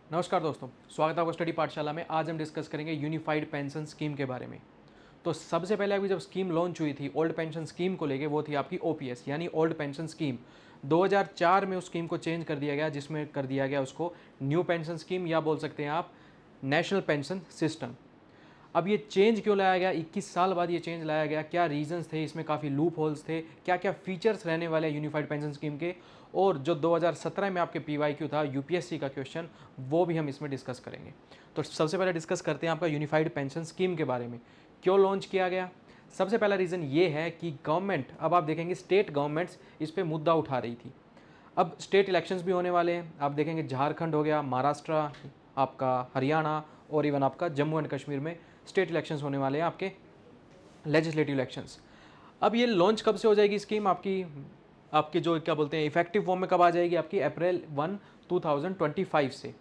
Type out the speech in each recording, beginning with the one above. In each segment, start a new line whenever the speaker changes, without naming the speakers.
नमस्कार दोस्तों, स्वागत है आपका स्टडी पाठशाला में। आज हम डिस्कस करेंगे यूनिफाइड पेंशन स्कीम के बारे में। तो सबसे पहले अभी जब स्कीम लॉन्च हुई थी ओल्ड पेंशन स्कीम को लेके, वो थी आपकी ओपीएस यानी ओल्ड पेंशन स्कीम। 2004 में उस स्कीम को चेंज कर दिया गया, जिसमें कर दिया गया उसको न्यू पेंशन स्कीम, या बोल सकते हैं आप नेशनल पेंशन सिस्टम। अब ये चेंज क्यों लाया गया, 21 साल बाद ये चेंज लाया गया, क्या रीजंस थे इसमें, काफ़ी लूप होल्स थे, क्या क्या फीचर्स रहने वाले हैं यूनिफाइड पेंशन स्कीम के, और जो 2017 में आपके पीवाईक्यू था यूपीएससी का क्वेश्चन, वो भी हम इसमें डिस्कस करेंगे। तो सबसे पहले डिस्कस करते हैं आपका यूनिफाइड पेंशन स्कीम के बारे में। क्यों लॉन्च किया गया? सबसे पहला रीज़न ये है कि गवर्नमेंट, अब आप देखेंगे स्टेट गवर्नमेंट्स इस पर मुद्दा उठा रही थी। अब स्टेट इलेक्शंस भी होने वाले हैं, आप देखेंगे झारखंड हो गया, महाराष्ट्र, आपका हरियाणा, और इवन आपका जम्मू एंड कश्मीर में स्टेट इलेक्शंस होने वाले हैं, आपके लेजिस्लेटिव इलेक्शंस। अब ये लॉन्च कब से हो जाएगी स्कीम आपकी, आपके जो क्या बोलते हैं इफेक्टिव फॉर्म में कब आ जाएगी आपकी? अप्रैल 1 2025 से।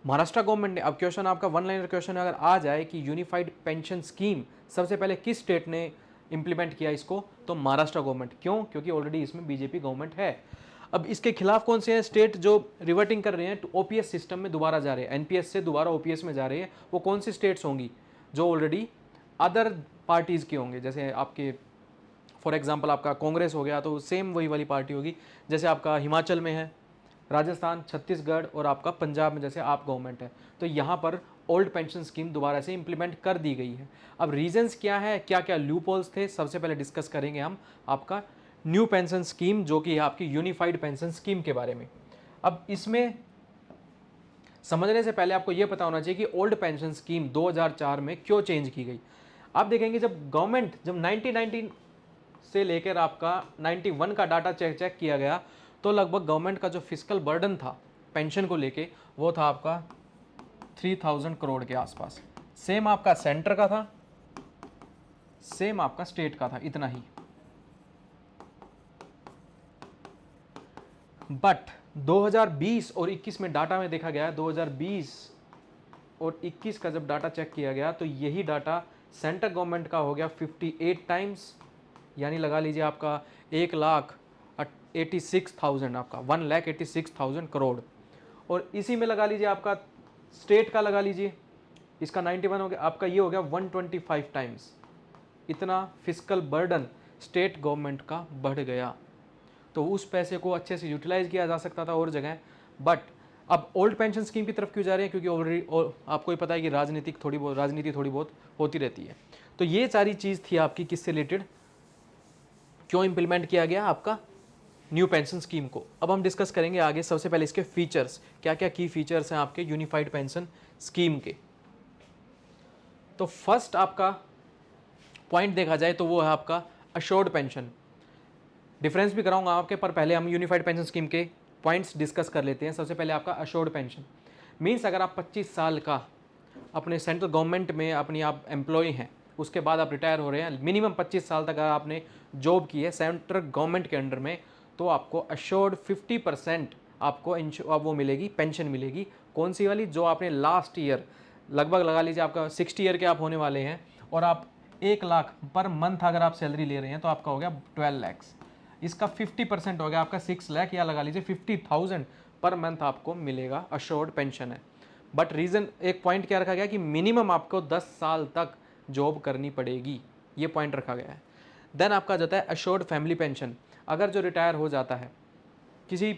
महाराष्ट्र गवर्नमेंट ने, अब क्वेश्चन आपका वन लाइनर क्वेश्चन अगर आ जाए कि यूनिफाइड पेंशन स्कीम सबसे पहले किस स्टेट ने इंप्लीमेंट किया इसको, तो महाराष्ट्र गवर्नमेंट। क्यों? क्योंकि ऑलरेडी इसमें बीजेपी गवर्नमेंट है। अब इसके खिलाफ कौन से हैं स्टेट जो रिवर्टिंग कर रहे हैं, तो ओपीएस सिस्टम में दोबारा जा रहे हैं, एनपीएस से दोबारा ओपीएस में जा रहे हैं, वो कौन सी स्टेट्स होंगी? जो ऑलरेडी अदर पार्टीज़ के होंगे, जैसे आपके फॉर एग्जांपल आपका कांग्रेस हो गया तो सेम वही वाली पार्टी होगी, जैसे आपका हिमाचल में है, राजस्थान, छत्तीसगढ़ और आपका पंजाब में जैसे आप गवर्नमेंट है। तो यहाँ पर ओल्ड पेंशन स्कीम दोबारा से इंप्लीमेंट कर दी गई है। अब रीजंस क्या है, क्या क्या लूपहोल्स थे, सबसे पहले डिस्कस करेंगे हम आपका न्यू पेंशन स्कीम, जो कि है आपकी यूनिफाइड पेंशन स्कीम के बारे में। अब इसमें समझने से पहले आपको यह पता होना चाहिए कि ओल्ड पेंशन स्कीम 2004 में क्यों चेंज की गई। आप देखेंगे जब गवर्नमेंट, जब 1919 से लेकर आपका 91 का डाटा चेक किया गया, तो लगभग गवर्नमेंट का जो फिजिकल बर्डन था पेंशन को लेके, वो था आपका 3000 करोड़ के आसपास। सेम आपका सेंटर का था, सेम आपका स्टेट का था, इतना ही। बट 2020 और 21 में डाटा में देखा गया, 2020 और 21 का जब डाटा चेक किया गया, तो यही डाटा सेंट्रल गवर्नमेंट का हो गया 58 टाइम्स, यानी लगा लीजिए आपका 1,86,000, आपका 1,86,000 करोड़। और इसी में लगा लीजिए आपका स्टेट का, लगा लीजिए इसका 91 हो गया, आपका ये हो गया 125 टाइम्स। इतना फिजिकल बर्डन स्टेट गवर्नमेंट का बढ़ गया। तो उस पैसे को अच्छे से यूटिलाइज किया जा सकता था और जगह। बट अब ओल्ड पेंशन स्कीम की तरफ क्यों जा रहे हैं? क्योंकि ऑलरेडी आपको ही पता है कि राजनीति थोड़ी बहुत होती रहती है। तो ये सारी चीज़ थी आपकी किससे रिलेटेड, क्यों इंप्लीमेंट किया गया आपका न्यू पेंशन स्कीम को। अब हम डिस्कस करेंगे आगे। सबसे पहले इसके फीचर्स, क्या क्या की फीचर्स हैं आपके यूनिफाइड पेंशन स्कीम के। तो फर्स्ट आपका पॉइंट देखा जाए तो वो है आपका अश्योर्ड पेंशन। डिफरेंस भी कराऊंगा आपके, पर पहले हम यूनिफाइड पेंशन स्कीम के पॉइंट्स डिस्कस कर लेते हैं। सबसे पहले आपका अश्योर्ड पेंशन मीन्स अगर आप 25 साल का अपने सेंट्रल गवर्नमेंट में अपनी आप एम्प्लॉय हैं, उसके बाद आप रिटायर हो रहे हैं, मिनिमम 25 साल तक अगर आपने जॉब की है सेंट्रल गवर्नमेंट के अंडर में, तो आपको अश्योर्ड 50% आपको अब वो मिलेगी, पेंशन मिलेगी। कौन सी वाली? जो आपने लास्ट ईयर, लगभग लगा लीजिए आपका 60 ईयर के आप होने वाले हैं, और आप 1 लाख पर मंथ अगर आप सैलरी ले रहे हैं, तो आपका हो गया 12 लैक्स। इसका 50% हो गया आपका 6 लाख, या लगा लीजिए 50,000 पर मंथ आपको मिलेगा, अश्योर्ड पेंशन है। बट रीज़न, एक पॉइंट क्या रखा गया कि मिनिमम आपको 10 साल तक जॉब करनी पड़ेगी, ये पॉइंट रखा गया है। देन आपका जाता है अश्योर्ड फैमिली पेंशन। अगर जो रिटायर हो जाता है, किसी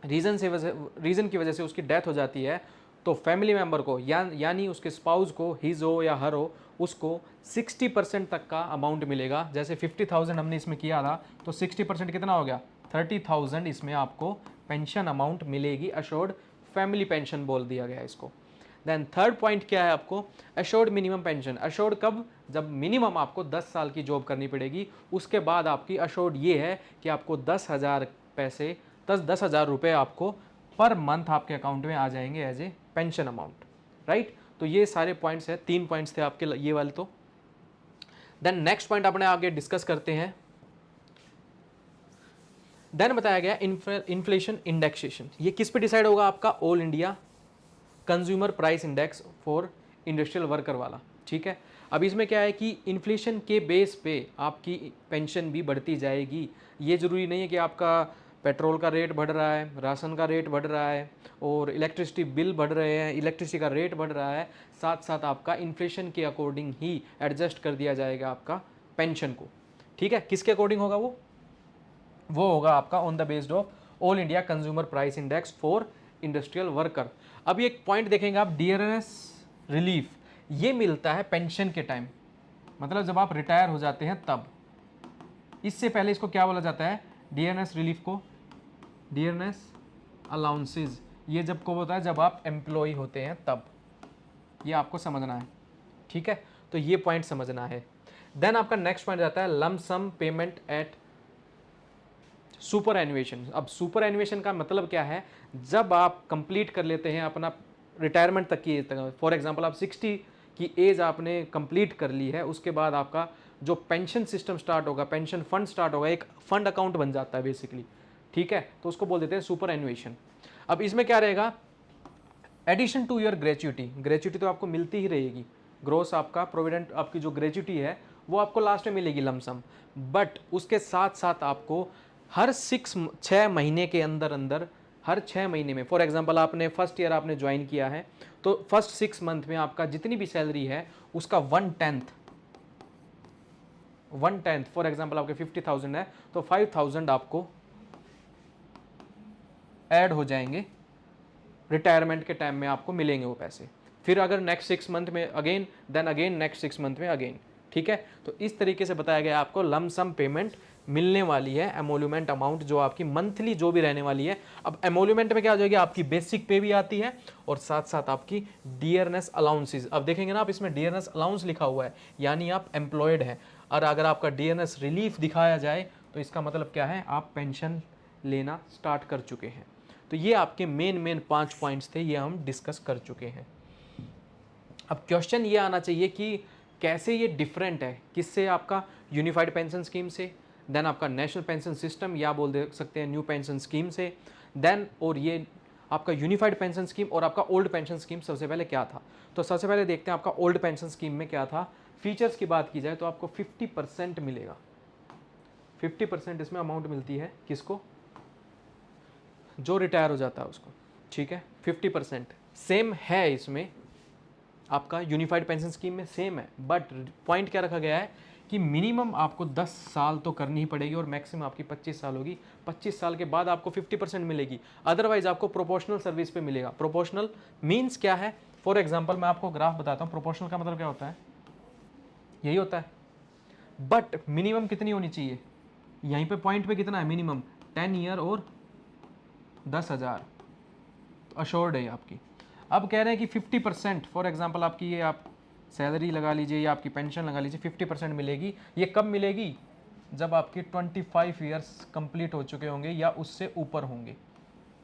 रीज़न की वजह से उसकी डेथ हो जाती है, तो फैमिली मेंबर को यानी उसके स्पाउस को, हिज हो या हर हो, उसको 60% तक का अमाउंट मिलेगा। जैसे 50,000 हमने इसमें किया था, तो 60% कितना हो गया? 30,000 इसमें आपको पेंशन अमाउंट मिलेगी। अश्योर्ड फैमिली पेंशन बोल दिया गया इसको। देन थर्ड पॉइंट क्या है आपको? Assured minimum pension. अश्योर्ड कब? जब मिनिमम आपको 10 साल की जॉब करनी पड़ेगी, उसके बाद आपकी अश्योर्ड ये है कि आपको 10,000 पैसे, 10,000 रुपये आपको पर मंथ आपके अकाउंट में आ जाएंगे as a pension amount, right. तो ये सारे पॉइंट्स हैं, 3 पॉइंट्स थे आपके ये वाले। तो देन नेक्स्ट पॉइंट अपने आगे डिस्कस करते हैं। देन बताया गया इन्फ्लेशन इंडेक्सेशन। ये किस पे डिसाइड होगा? आपका all India consumer price index for industrial worker वाला, ठीक है। अब इसमें क्या है कि इन्फ्लेशन के बेस पे आपकी पेंशन भी बढ़ती जाएगी। ये ज़रूरी नहीं है कि आपका पेट्रोल का रेट बढ़ रहा है, राशन का रेट बढ़ रहा है, और इलेक्ट्रिसिटी बिल बढ़ रहे हैं, इलेक्ट्रिसिटी का रेट बढ़ रहा है, साथ साथ आपका इन्फ्लेशन के अकॉर्डिंग ही एडजस्ट कर दिया जाएगा आपका पेंशन को। ठीक है, किसके अकॉर्डिंग होगा वो होगा आपका on the based of all India consumer price index for industrial worker. अब ये एक पॉइंट देखेंगे आप, डियरनेस रिलीफ, ये मिलता है पेंशन के टाइम, मतलब जब आप रिटायर हो जाते हैं तब। इससे पहले इसको क्या बोला जाता है, डियरनेस रिलीफ को डियरनेस अलाउंसेज, ये जब को होता है जब आप एम्प्लॉय होते हैं तब, ये आपको समझना है। ठीक है, तो ये पॉइंट समझना है। देन आपका नेक्स्ट पॉइंट जाता है लम सम पेमेंट एट सुपर एनुएशन। अब सुपर एनुएशन का मतलब क्या है, जब आप कंप्लीट कर लेते हैं अपना रिटायरमेंट तक की एज तक, फॉर एग्जांपल आप 60 की एज आपने कंप्लीट कर ली है, उसके बाद आपका जो पेंशन सिस्टम स्टार्ट होगा, पेंशन फंड स्टार्ट होगा, एक फंड अकाउंट बन जाता है बेसिकली। ठीक है, तो उसको बोल देते हैं सुपर एनुएशन। अब इसमें क्या रहेगा, addition to your gratuity, gratuity तो आपको मिलती ही रहेगी, ग्रोस आपका प्रोविडेंट आपकी जो ग्रेच्युटी है वो आपको लास्ट में मिलेगी लमसम, बट उसके साथ साथ आपको हर 6 महीने के अंदर अंदर, हर 6 महीने में, फॉर एग्जांपल आपने फर्स्ट ईयर आपने ज्वाइन किया है तो फर्स्ट 6 मंथ में आपका जितनी भी सैलरी है उसका 1/10 फॉर एग्जांपल आपके 50,000 है तो 5,000 आपको ऐड हो जाएंगे, रिटायरमेंट के टाइम में आपको मिलेंगे वो पैसे। फिर अगर नेक्स्ट 6 मंथ में again, then again next 6 month में अगेन। ठीक है, तो इस तरीके से बताया गया आपको लम सम पेमेंट मिलने वाली है, एमोल्यूमेंट अमाउंट जो आपकी मंथली जो भी रहने वाली है। अब एमोल्यूमेंट में क्या हो जाएगी, आपकी बेसिक पे भी आती है और साथ साथ आपकी डियरनेस अलाउंसेज। अब देखेंगे ना आप, इसमें डियरनेस अलाउंस लिखा हुआ है, यानी आप एम्प्लॉयड हैं, और अगर आपका डियरनेस रिलीफ दिखाया जाए तो इसका मतलब क्या है, आप पेंशन लेना स्टार्ट कर चुके हैं। तो ये आपके मेन 5 पॉइंट्स थे, ये हम डिस्कस कर चुके हैं। अब क्वेश्चन ये आना चाहिए कि कैसे ये डिफरेंट है, किससे, आपका यूनिफाइड पेंशन स्कीम से, देन आपका नेशनल पेंशन सिस्टम या बोल दे सकते हैं न्यू पेंशन स्कीम से, देन और ये आपका यूनिफाइड पेंशन स्कीम और आपका ओल्ड पेंशन स्कीम सबसे पहले क्या था। तो सबसे पहले देखते हैं आपका ओल्ड पेंशन स्कीम में क्या था। फीचर्स की बात की जाए तो आपको 50% मिलेगा, 50% इसमें अमाउंट मिलती है, किसको, जो रिटायर हो जाता है उसको। ठीक है, 50% सेम है इसमें, आपका यूनिफाइड पेंशन स्कीम में सेम है, बट पॉइंट क्या रखा गया है कि मिनिमम आपको 10 साल तो करनी ही पड़ेगी और मैक्सिमम आपकी 25 साल होगी। 25 साल के बाद आपको 50% मिलेगी, अदरवाइज आपको प्रोपोर्शनल सर्विस पे मिलेगा। प्रोपोर्शनल मीन्स क्या है, फॉर एग्जांपल मैं आपको ग्राफ बताता हूँ, प्रोपोर्शनल का मतलब क्या होता है, यही होता है, बट मिनिमम कितनी होनी चाहिए, यहीं पे पॉइंट पे कितना है मिनिमम, 10 ईयर और 10,000 अश्योर्ड है आपकी। अब कह रहे हैं कि 50% फॉर एग्जांपल आपकी ये आप सैलरी लगा लीजिए या आपकी पेंशन लगा लीजिए, 50% मिलेगी। ये कब मिलेगी, जब आपकी 25 ईयर्स कंप्लीट हो चुके होंगे या उससे ऊपर होंगे,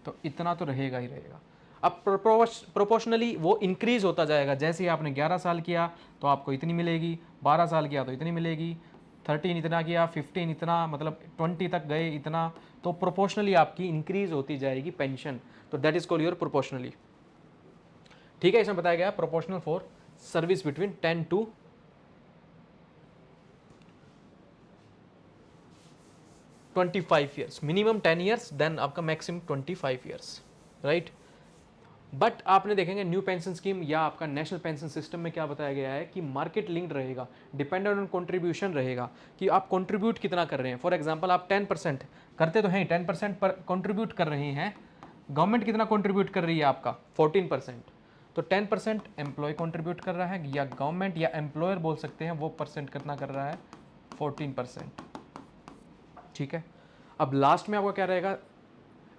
तो इतना तो रहेगा ही रहेगा। अब प्रोपोर्शनली वो इंक्रीज होता जाएगा, जैसे ही आपने 11 साल किया तो आपको इतनी मिलेगी, 12 साल किया तो इतनी मिलेगी, 13 इतना किया, 15 इतना, मतलब 20 तक गए इतना, तो प्रोपोर्शनली आपकी इंक्रीज होती जाएगी पेंशन। तो that is called your proportionally. ठीक है, इसमें बताया गया proportional for service between 10 to 25 years, minimum 10 years, then आपका मैक्सिमम 25 ईयर्स, राइट। बट आपने देखेंगे न्यू पेंशन स्कीम या आपका नेशनल पेंशन सिस्टम में क्या बताया गया है कि मार्केट लिंक्ड रहेगा, डिपेंडेंट ऑन कंट्रीब्यूशन रहेगा, कि आप कंट्रीब्यूट कितना कर रहे हैं। फॉर एग्जांपल आप 10% करते तो हैं, 10% पर कंट्रीब्यूट कर रहे हैं, गवर्नमेंट कितना कंट्रीब्यूट कर रही है आपका 14%, तो 10% एम्प्लॉय कंट्रीब्यूट कर रहा है, या गवर्नमेंट या एम्प्लॉयर बोल सकते हैं, वो परसेंट कितना कर रहा है, 14%। ठीक है, अब लास्ट में आपका क्या रहेगा,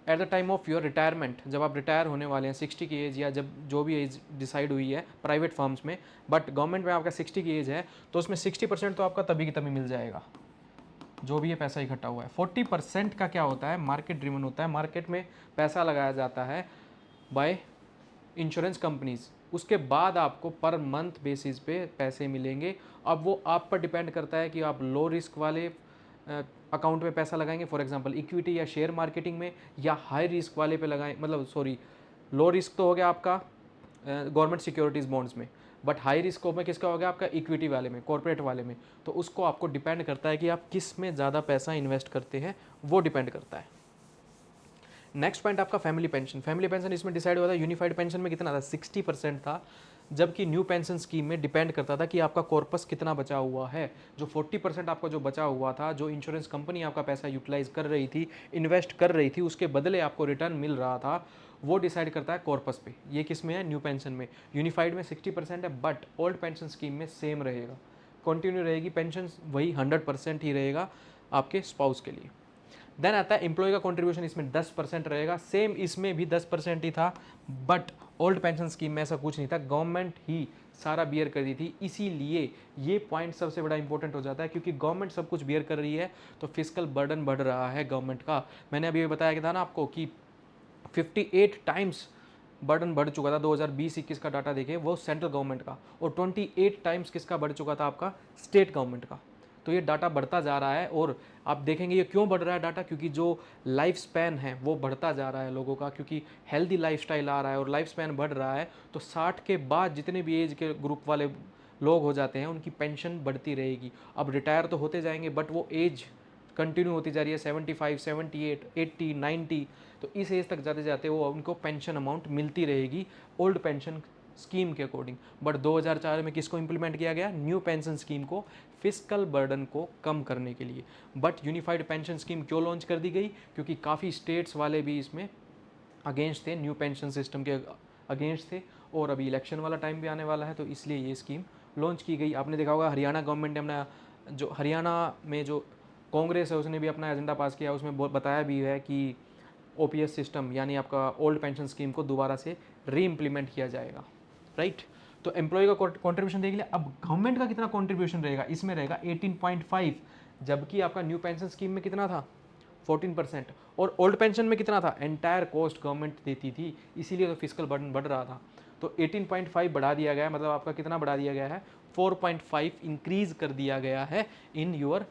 at the time of your retirement, जब आप रिटायर होने वाले हैं 60 की एज, या जब जो भी एज डिसाइड हुई है प्राइवेट फर्म्स में, बट गवर्नमेंट में आपका 60 की एज है, तो उसमें 60% तो आपका तभी की तभी मिल जाएगा, जो भी ये पैसा इकट्ठा हुआ है। 40% का क्या होता है, मार्केट ड्रिवन होता है, मार्केट में पैसा लगाया जाता है बाय इंश्योरेंस कंपनीज, उसके बाद आपको पर मंथ बेसिस पे पैसे मिलेंगे। अब वो आप पर डिपेंड करता है कि आप लो रिस्क वाले अकाउंट में पैसा लगाएंगे, फॉर एग्जांपल इक्विटी या शेयर मार्केटिंग में, या हाई रिस्क वाले पे लगाएं, मतलब सॉरी, लो रिस्क तो हो गया आपका गवर्नमेंट सिक्योरिटीज़ बॉन्ड्स में, बट हाई रिस्क में किसका हो गया आपका इक्विटी वाले में, कॉर्पोरेट वाले में। तो उसको आपको डिपेंड करता है कि आप किस में ज़्यादा पैसा इन्वेस्ट करते हैं, वो डिपेंड करता है। नेक्स्ट पॉइंट आपका फैमिली पेंशन। फैमिली पेंशन इसमें डिसाइड हुआ था, यूनिफाइड पेंशन में कितना था 60% था, जबकि न्यू पेंशन स्कीम में डिपेंड करता था कि आपका कॉर्पस कितना बचा हुआ है। जो 40% आपका जो बचा हुआ था, जो इंश्योरेंस कंपनी आपका पैसा यूटिलाइज कर रही थी, इन्वेस्ट कर रही थी, उसके बदले आपको रिटर्न मिल रहा था, वो डिसाइड करता है कॉर्पस पे। ये किस में है, न्यू पेंशन में। यूनिफाइड में 60% है, बट ओल्ड पेंशन स्कीम में सेम रहेगा, कंटिन्यू रहेगी पेंशन, वही 100% ही रहेगा आपके स्पाउस के लिए। देन आता है एम्प्लॉय का कंट्रीब्यूशन, इसमें 10% रहेगा, सेम इसमें भी 10% ही था, बट ओल्ड पेंशन स्कीम में ऐसा कुछ नहीं था, गवर्नमेंट ही सारा बियर कर दी थी। इसीलिए ये पॉइंट सबसे बड़ा इंपॉर्टेंट हो जाता है, क्योंकि गवर्नमेंट सब कुछ बियर कर रही है तो फिजिकल बर्डन बढ़ रहा है गवर्नमेंट का। मैंने अभी बताया कि था ना आपको कि 58 टाइम्स बर्डन बढ़ चुका था, 2020-21 का डाटा देखें वो सेंट्रल गवर्नमेंट का, और 28 टाइम्स किसका बढ़ चुका था, आपका स्टेट गवर्नमेंट का। तो ये डाटा बढ़ता जा रहा है, और आप देखेंगे ये क्यों बढ़ रहा है डाटा, क्योंकि जो लाइफ स्पैन है वो बढ़ता जा रहा है लोगों का, क्योंकि हेल्दी लाइफस्टाइल आ रहा है और लाइफ स्पैन बढ़ रहा है। तो 60 के बाद जितने भी एज के ग्रुप वाले लोग हो जाते हैं उनकी पेंशन बढ़ती रहेगी। अब रिटायर तो होते जाएंगे, बट वो एज कंटिन्यू होती जा रही है, 75, 78, 80, 90, तो इस एज तक जाते जाते वो उनको पेंशन अमाउंट मिलती रहेगी ओल्ड पेंशन स्कीम के अकॉर्डिंग। बट 2004 में किसको इंप्लीमेंट किया गया, न्यू पेंशन स्कीम को, फिजिकल बर्डन को कम करने के लिए। बट यूनिफाइड पेंशन स्कीम क्यों लॉन्च कर दी गई, क्योंकि काफ़ी स्टेट्स वाले भी इसमें अगेंस्ट थे, न्यू पेंशन सिस्टम के अगेंस्ट थे, और अभी इलेक्शन वाला टाइम भी आने वाला है, तो इसलिए ये स्कीम लॉन्च की गई। आपने देखा होगा हरियाणा गवर्नमेंट ने अपना, जो हरियाणा में जो कांग्रेस है उसने भी अपना एजेंडा पास किया, उसमें बताया भी है कि ओपीएस सिस्टम यानी आपका ओल्ड पेंशन स्कीम को दोबारा से री इम्प्लीमेंट किया जाएगा, राइट। तो एम्प्लॉय का कंट्रीब्यूशन देख लिया। अब गवर्नमेंट का कितना कंट्रीब्यूशन रहेगा, इसमें रहेगा 18.5, जबकि आपका न्यू पेंशन स्कीम में कितना था 14%, और ओल्ड पेंशन में कितना था, एंटायर कॉस्ट गवर्नमेंट देती थी, इसीलिए तो फिजिकल बर्डन बढ़ रहा था। तो 18.5 बढ़ा दिया गया है, मतलब आपका कितना बढ़ा दिया गया है, 4.5 इंक्रीज कर दिया गया है in your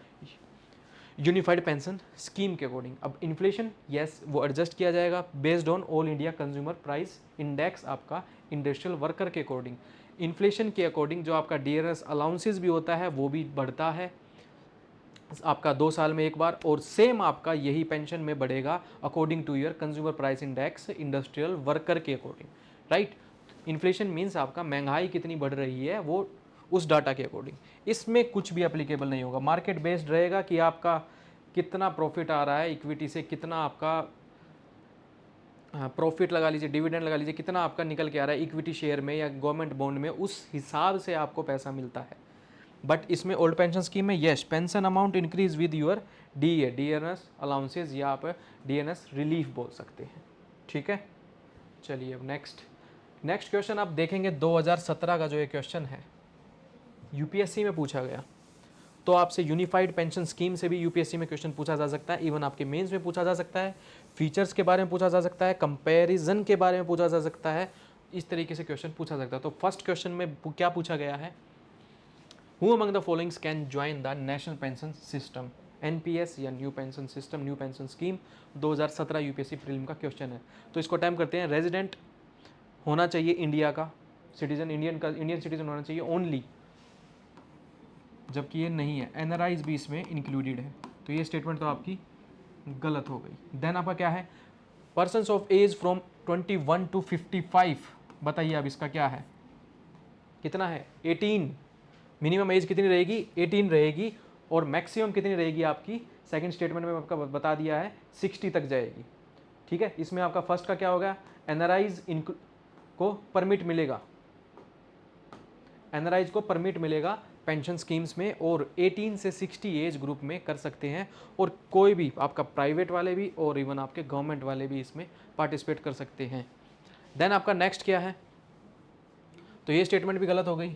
unified pension scheme के अकॉर्डिंग। अब इन्फ्लेशन, यस वो एडजस्ट किया जाएगा based on all India consumer price index, आपका इंडस्ट्रियल वर्कर के अकॉर्डिंग। इन्फ्लेशन के अकॉर्डिंग जो आपका डीआरएस अलाउंसेस भी होता है वो भी बढ़ता है आपका 2 साल में एक बार, और सेम आपका यही पेंशन में बढ़ेगा according to your consumer price index industrial worker के अकॉर्डिंग, राइट। इन्फ्लेशन मीन्स आपका महंगाई कितनी बढ़ रही है वो उस डाटा के अकॉर्डिंग। इसमें कुछ भी एप्लीकेबल नहीं होगा, मार्केट बेस्ड रहेगा कि आपका कितना प्रॉफिट आ रहा है इक्विटी से, कितना आपका प्रॉफिट लगा लीजिए, डिविडेंड लगा लीजिए, कितना आपका निकल के आ रहा है इक्विटी शेयर में या गवर्नमेंट बॉन्ड में, उस हिसाब से आपको पैसा मिलता है। बट इसमें ओल्ड पेंशन स्कीम में yes pension amount increase with your DA, DNS allowances, या आप डीएनएस रिलीफ बोल सकते हैं, ठीक है। चलिए अब नेक्स्ट क्वेश्चन आप देखेंगे 2017 का जो ये क्वेश्चन है यूपीएससी में पूछा गया। तो आपसे यूनिफाइड पेंशन स्कीम से भी यूपीएससी में क्वेश्चन पूछा जा सकता है, इवन आपके मेंस में पूछा जा सकता है, फीचर्स के बारे में पूछा जा सकता है, कंपैरिजन के बारे में पूछा जा सकता है, इस तरीके से क्वेश्चन पूछा जा सकता है। तो फर्स्ट क्वेश्चन में क्या पूछा गया है, who among the followings can join the national pension system, NPS या new pension system, new pension scheme, 2017 UPSC prelim का क्वेश्चन है। तो इसको अटेम्प्ट करते हैं। रेजिडेंट होना चाहिए इंडिया का, सिटीजन इंडियन सिटीजन होना चाहिए ओनली, जबकि ये नहीं है, एनआरआईज भी इसमें इंक्लूडेड है, तो ये स्टेटमेंट तो आपकी गलत हो गई। देन आपका क्या है, persons of age from 21 to 55, बताइए अब इसका क्या है, कितना है 18, मिनिमम एज कितनी रहेगी 18 रहेगी, और मैक्सिमम कितनी रहेगी आपकी, सेकंड स्टेटमेंट में आपका बता दिया है 60 तक जाएगी, ठीक है। इसमें आपका फर्स्ट का क्या होगा, एनआरआईज को परमिट मिलेगा, एनआरआईज को परमिट मिलेगा पेंशन स्कीम्स में, और 18 से 60 एज ग्रुप में कर सकते हैं, और कोई भी आपका प्राइवेट वाले भी और इवन आपके गवर्नमेंट वाले भी इसमें पार्टिसिपेट कर सकते हैं। देन आपका नेक्स्ट क्या है, तो ये स्टेटमेंट भी गलत हो गई।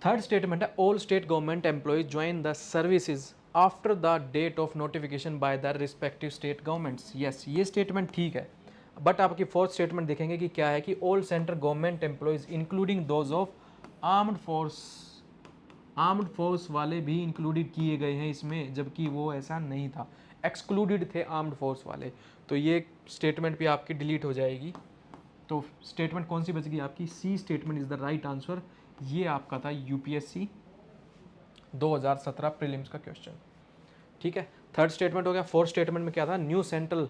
थर्ड स्टेटमेंट है, all state government employees join the services after the date of notification by the respective state governments, yes ये स्टेटमेंट ठीक है। बट आपकी फोर्थ स्टेटमेंट देखेंगे कि क्या है, कि all central government employees including those of armed force वाले भी इंक्लूडेड किए गए हैं इसमें, जबकि वो ऐसा नहीं था, एक्सक्लूडेड थे आर्म्ड फोर्स वाले। तो ये स्टेटमेंट भी आपकी डिलीट हो जाएगी। तो स्टेटमेंट कौन सी बच गई आपकी, C statement is the right answer. ये आपका था यूपीएससी 2017 प्रीलिम्स का क्वेश्चन, ठीक है। थर्ड स्टेटमेंट हो गया। फोर्थ स्टेटमेंट में क्या था, न्यू सेंट्रल,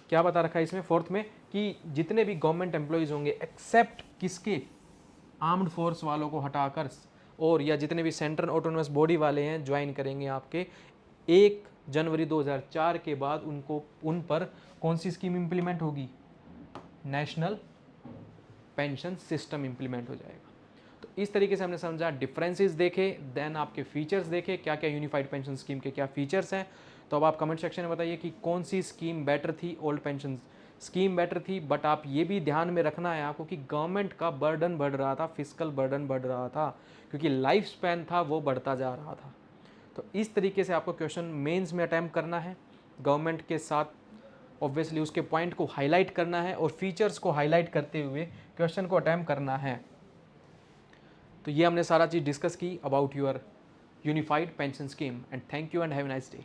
क्या बता रखा है इसमें फोर्थ में कि जितने भी गवर्नमेंट एम्प्लॉयज होंगे एक्सेप्ट किसके, आर्म्ड फोर्स वालों को हटाकर, और या जितने भी सेंट्रल ऑटोनोमस बॉडी वाले हैं ज्वाइन करेंगे आपके 1 जनवरी 2004 के बाद, उनको उन पर कौन सी स्कीम इंप्लीमेंट होगी, नेशनल पेंशन सिस्टम इंप्लीमेंट हो जाएगा। तो इस तरीके से हमने समझा, डिफरेंसेस देखे, देन आपके फीचर्स देखे, क्या क्या यूनिफाइड पेंशन स्कीम के क्या फीचर्स हैं। तो अब आप कमेंट सेक्शन में बताइए कि कौन सी स्कीम बेटर थी, ओल्ड पेंशन स्कीम बेटर थी। बट आप ये भी ध्यान में रखना है आपको कि गवर्नमेंट का बर्डन बढ़ रहा था, फिजिकल बर्डन बढ़ रहा था, क्योंकि लाइफ स्पैन था वो बढ़ता जा रहा था। तो इस तरीके से आपको क्वेश्चन मेंस में अटैम्प्ट करना है, गवर्नमेंट के साथ ऑब्वियसली उसके पॉइंट को हाईलाइट करना है और फीचर्स को हाईलाइट करते हुए क्वेश्चन को अटैम्प्ट करना है। तो ये हमने सारा चीज़ डिस्कस की about your unified pension scheme, and thank you and have a nice day.